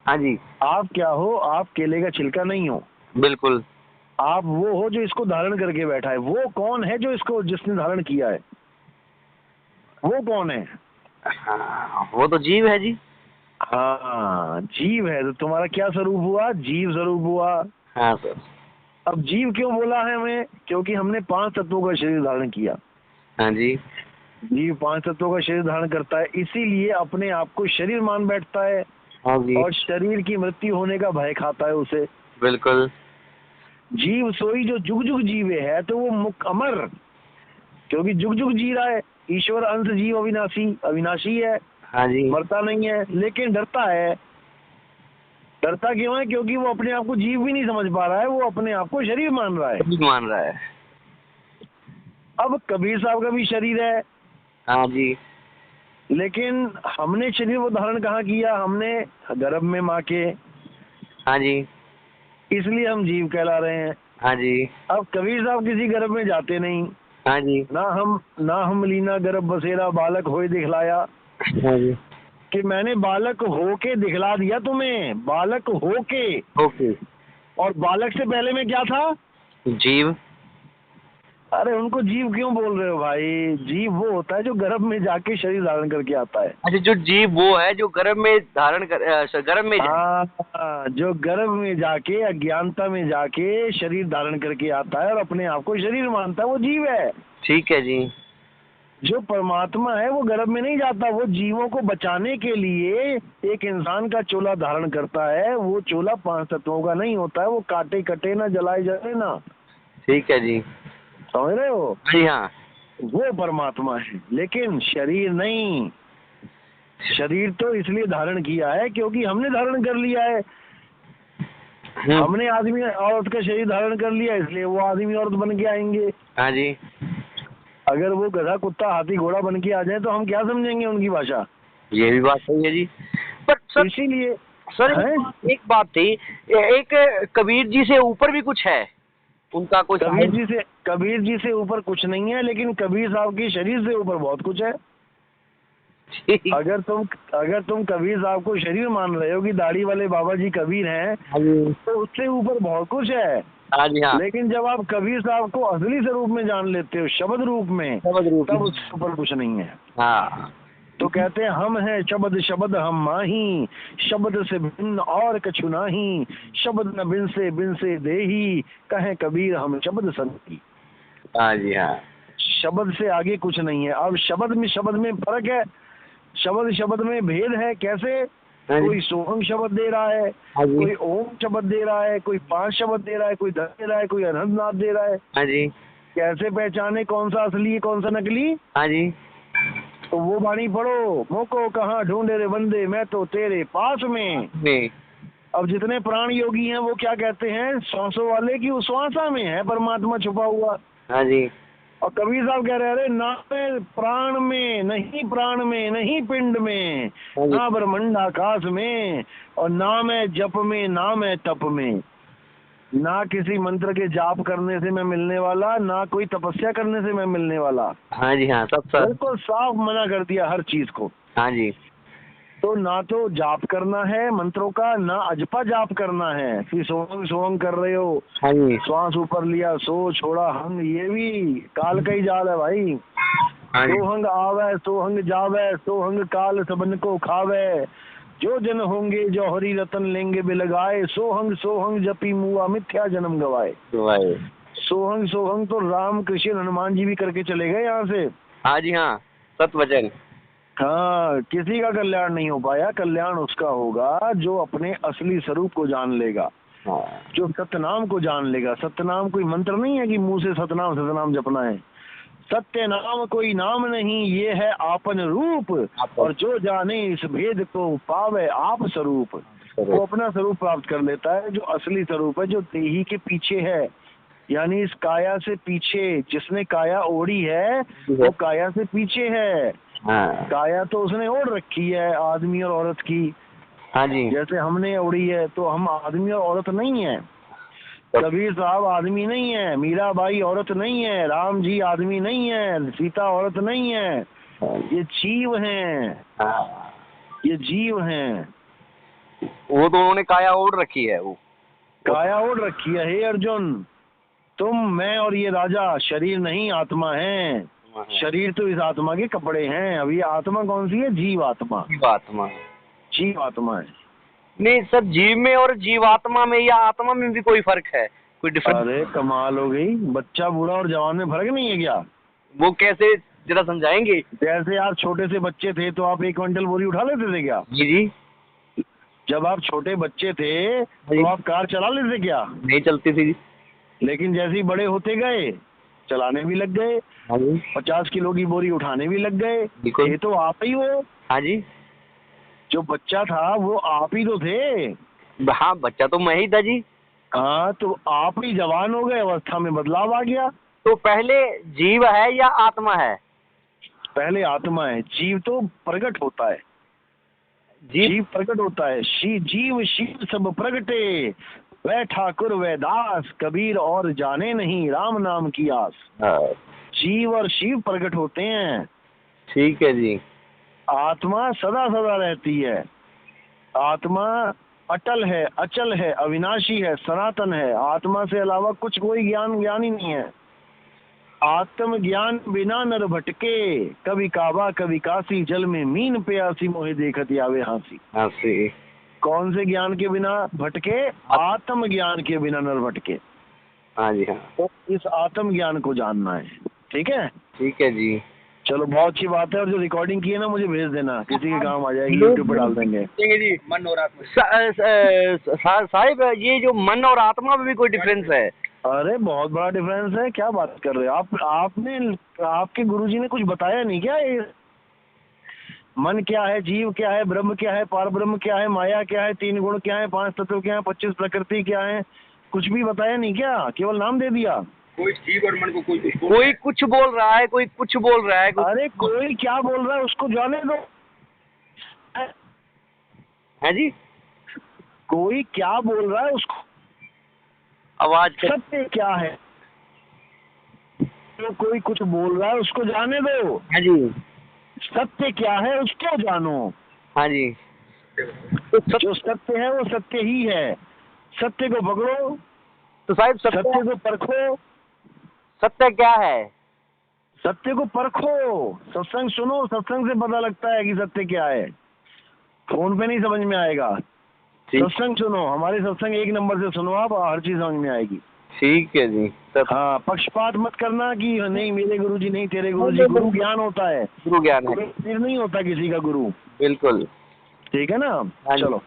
हाँ जी। आप क्या हो? आप केले का छिलका नहीं हो। बिल्कुल। आप वो हो जो इसको धारण करके बैठा है। वो कौन है जो इसको जिसने धारण किया है? वो कौन है? हाँ, वो तो जीव है जी। हाँ, जीव है। तो तुम्हारा क्या स्वरूप हुआ? जीव स्वरूप हुआ। हाँ सर। अब जीव क्यों बोला है हमें? क्योंकि हमने 5 तत्वों का शरीर धारण किया। हाँ जी। जीव 5 तत्वों का शरीर धारण करता है, इसीलिए अपने आप को शरीर मान बैठता है हाँ जी। और शरीर की मृत्यु होने का भय खाता है उसे। बिल्कुल। जीव सोई जो जुग जुग जीवे है, तो वो मुख अमर, क्योंकि जुग जुग जी रहा है। ईश्वर अंश जीव अविनाशी, अविनाशी है, हाँ जी। मरता नहीं है, लेकिन डरता है। डरता क्यों है? क्योंकि वो अपने आप को जीव भी नहीं समझ पा रहा है, वो अपने आप को शरीर मान रहा है। ठीक मान रहा है। अब कबीर साहब का भी शरीर है, हाँ जी। लेकिन हमने शरीर वो धारण कहाँ किया? हमने गर्भ में माँ के, हाँ जी। इसलिए हम जीव कहला रहे हैं। हाँ जी। अब कबीर साहब किसी गर्भ में जाते नहीं। हाँ जी। ना हम लीना गर्भ बसेरा बालक होए दिखलाया, हाँ जी। कि मैंने बालक होके दिखला दिया तुम्हें, बालक होके। ओके। और बालक से पहले में क्या था? जीव। अरे उनको जीव क्यों बोल रहे हो भाई? जीव वो होता है जो गर्भ में जाके शरीर धारण करके आता है। अच्छा, जो जीव वो है जो गर्भ में धारण कर गर्भ में जाए। हाँ, जो गर्भ में जाके अज्ञानता में जाके शरीर धारण करके आता है और अपने आप को शरीर मानता है, वो जीव है। ठीक है जी। जो परमात्मा है वो गर्भ में नहीं जाता, वो जीवों को बचाने के लिए एक इंसान का चोला धारण करता है। वो चोला 5 तत्वों का नहीं होता है, वो काटे कटे ना, जलाए जले ना। ठीक है जी। समझ रहे हो? जी हाँ। वो परमात्मा है, लेकिन शरीर नहीं। शरीर तो इसलिए धारण किया है क्योंकि हमने धारण कर लिया है। हमने आदमी औरत का शरीर धारण कर लिया, इसलिए वो आदमी औरत बन के आएंगे। हाँ जी। अगर वो गधा कुत्ता हाथी घोड़ा बन के आ जाए तो हम क्या समझेंगे उनकी भाषा? ये भी बात सही है जी। पर सर, इसीलिए सर है। एक बात थी, एक कबीर जी से ऊपर भी कुछ है उनका कुछ कबीर जी से ऊपर कुछ नहीं है, लेकिन कबीर साहब के शरीर से ऊपर बहुत कुछ है। ठीक। अगर तुम कबीर साहब को शरीर मान रहे हो कि दाढ़ी वाले बाबा जी कबीर हैं, हाँ जी। तो उससे ऊपर बहुत कुछ है। हाँ जी हाँ। लेकिन जब आप कबीर साहब को असली स्वरूप में जान लेते हो, शब्द रूप में, समझ रूप। तब उससे ऊपर कुछ नहीं है। हाँ। तो कहते हैं हम हैं शब्द, शब्द हम माही, शब्द से भिन्न और कछु नाही, शब्द न बिन से देही, कहे कबीर हम शब्द संगी। हाँ जी हाँ। शब्द से आगे कुछ नहीं है। अब शब्द में फर्क है, शब्द में भेद है। कैसे? हाँ जी। कोई सोहम शब्द दे रहा है, हाँ जी। कोई ओम शब्द दे रहा है, कोई 5 शब्द दे रहा है, कोई 10 दे रहा है, कोई अनंतनाथ दे रहा है। हाँ जी। कैसे पहचाने कौन सा असली है कौन सा नकली? हाँ जी। तो वो वाणी पढ़ो, मोको कहाँ ढूंढे रे बंदे, मैं तो तेरे पास में। नहीं। अब जितने प्राण योगी हैं वो क्या कहते हैं? श्वासों वाले की उस श्वासा में है परमात्मा छुपा हुआ। हाँ जी। और कबीर साहब कह रहे अरे ना मैं प्राण में नहीं, प्राण में नहीं, पिंड में हाँ जी। ना, ब्रह्मांड आकाश में, और ना मैं जप में, ना मैं तप में, ना किसी मंत्र के जाप करने से मैं मिलने वाला, ना कोई तपस्या करने से मैं मिलने वाला। हाँ जी हाँ, सब सर। बिल्कुल साफ मना कर दिया हर चीज को। हाँ जी। तो ना तो जाप करना है मंत्रों का, ना अजपा जाप करना है कि सोहंग सोहंग कर रहे हो, हाँ जी। श्वास ऊपर लिया सो छोड़ा हंग, ये भी काल का ही जाल है भाई। हाँ जी। सोहंग आवे सोहंग जावे, सोहंग काल सबन को खावे, जो जन होंगे जो हरि रतन लेंगे बिलगाए, सोहंग सोहंग जपी मुआ मिथ्या जन्म गवाए। भाई। सोहंग सोहंग तो राम कृष्ण हनुमान जी भी करके चले गए यहाँ से। हाँ जी हाँ, सत वचन। हाँ, किसी का कल्याण नहीं हो पाया। कल्याण उसका होगा जो अपने असली स्वरूप को जान लेगा, हाँ। जो सत्यनाम को जान लेगा। सत्यनाम कोई मंत्र नहीं है कि मुंह से सतनाम सतनाम जपना है। सत्य नाम कोई नाम नहीं, ये है आपन रूप, और जो जाने इस भेद को पावे आप स्वरूप। वो अपना स्वरूप प्राप्त कर लेता है, जो असली स्वरूप है, जो देही के पीछे है, यानी इस काया से पीछे। जिसने काया ओढ़ी है वो काया से पीछे है। हाँ। काया तो उसने ओढ़ रखी है आदमी और औरत की, हाँ जी। जैसे हमने ओढ़ी है। तो हम आदमी और औरत नहीं है। कबीर साहब आदमी नहीं है, मीराबाई औरत नहीं है, राम जी आदमी नहीं है, सीता औरत नहीं है। ये जीव हैं, हाँ। ये जीव हैं। वो तो उन्होंने काया ओढ़ रखी है वो। काया ओढ़ रखी है। हे अर्जुन, तुम, मैं और ये राजा शरीर नहीं आत्मा है। शरीर तो इस आत्मा के कपड़े हैं। अब ये आत्मा कौन सी है? जीव आत्मा। जीवात्मा। जीव आत्मा है। नहीं सर, जीव में और जीवात्मा में या आत्मा में भी कोई फर्क है, कोई डिफरेंस? अरे कमाल हो गई, बच्चा बूढ़ा और जवान में फर्क नहीं है क्या? वो कैसे, जरा समझाएंगे? जैसे आप छोटे से बच्चे थे तो आप 1 क्विंटल बोरी उठा लेते थे क्या? जी जी। जब आप छोटे बच्चे थे तो आप कार चला लेते क्या? नहीं चलती थी जी। लेकिन जैसे ही बड़े होते गए चलाने भी लग गए। हाँ जी। 50 किलो की बोरी उठाने भी लग गए। बिल्कुल। ये तो आप ही हो। हाँ जी। जो बच्चा था वो आप ही तो थे। हाँ, बच्चा तो मैं ही था जी। हाँ, तो आप ही जवान हो गए, अवस्था में बदलाव आ गया। तो पहले जीव है या आत्मा है? पहले आत्मा है, जीव तो प्रकट होता है। जीव प्रकट होता है। जीव शिव सब प्रगटे, वह ठाकुर वह दास, कबीर और जाने नहीं राम नाम की आस। जीव और शिव प्रकट होते हैं। ठीक है जी। आत्मा सदा सदा रहती है। आत्मा अटल है, अचल है, अविनाशी है, सनातन है। आत्मा से अलावा कुछ कोई ज्ञान ही नहीं है। आत्म ज्ञान बिना नर भटके, कभी काबा कभी काशी, जल में मीन प्यासी, मोहे देखत आवे हंसी। हंसी। कौन से ज्ञान के बिना भटके? आत्म ज्ञान के बिना नर भटके। हाँ जी हाँ। तो इस आत्म ज्ञान को जानना है। ठीक है? ठीक है जी। चलो, बहुत अच्छी बात है। और जो रिकॉर्डिंग की है ना, मुझे भेज देना, किसी के काम आ जाएगी, यूट्यूब पे डाल देंगे। जी। मन और आत्मा साहिब, ये जो मन और आत्मा में भी कोई डिफरेंस है? अरे बहुत बड़ा डिफरेंस है। क्या बात कर रहे हो आप? आपके गुरुजी ने कुछ बताया नहीं क्या? ये मन क्या है, जीव क्या है, ब्रह्म क्या है, पार ब्रह्म क्या है, माया क्या है, 3 गुण क्या है, 5 तत्व क्या है, 25 प्रकृति क्या है? कुछ भी बताया नहीं क्या? केवल नाम दे दिया। कोई जीव और मन को कोई कुछ बोल रहा है, कोई कुछ बोल रहा है। अरे कोई क्या बोल रहा है उसको जाने दो। है जी। कोई क्या बोल रहा है उसको, आवाज सत्य क्या है? तो कोई कुछ बोल रहा है उसको जाने दो। हाँ जी। सत्य क्या है उसको जानो। हाँ जी। जो सत्य है वो सत्य ही है। सत्य को पकड़ो। तो साहिब सत्य को परखो। सत्य क्या है? सत्य को परखो। सत्संग सुनो, सत्संग से पता लगता है कि सत्य क्या है। फोन पे नहीं समझ में आएगा। सत्संग सुनो, हमारे सत्संग 1 नंबर से सुनो, आप हर चीज समझ में आएगी। ठीक है जी। हाँ, पक्षपात मत करना कि नहीं मेरे गुरुजी नहीं तेरे गुरुजी। गुरु ज्ञान होता है, गुरु ज्ञान है, नहीं होता किसी का गुरु। बिल्कुल। ठीक है ना? चलो।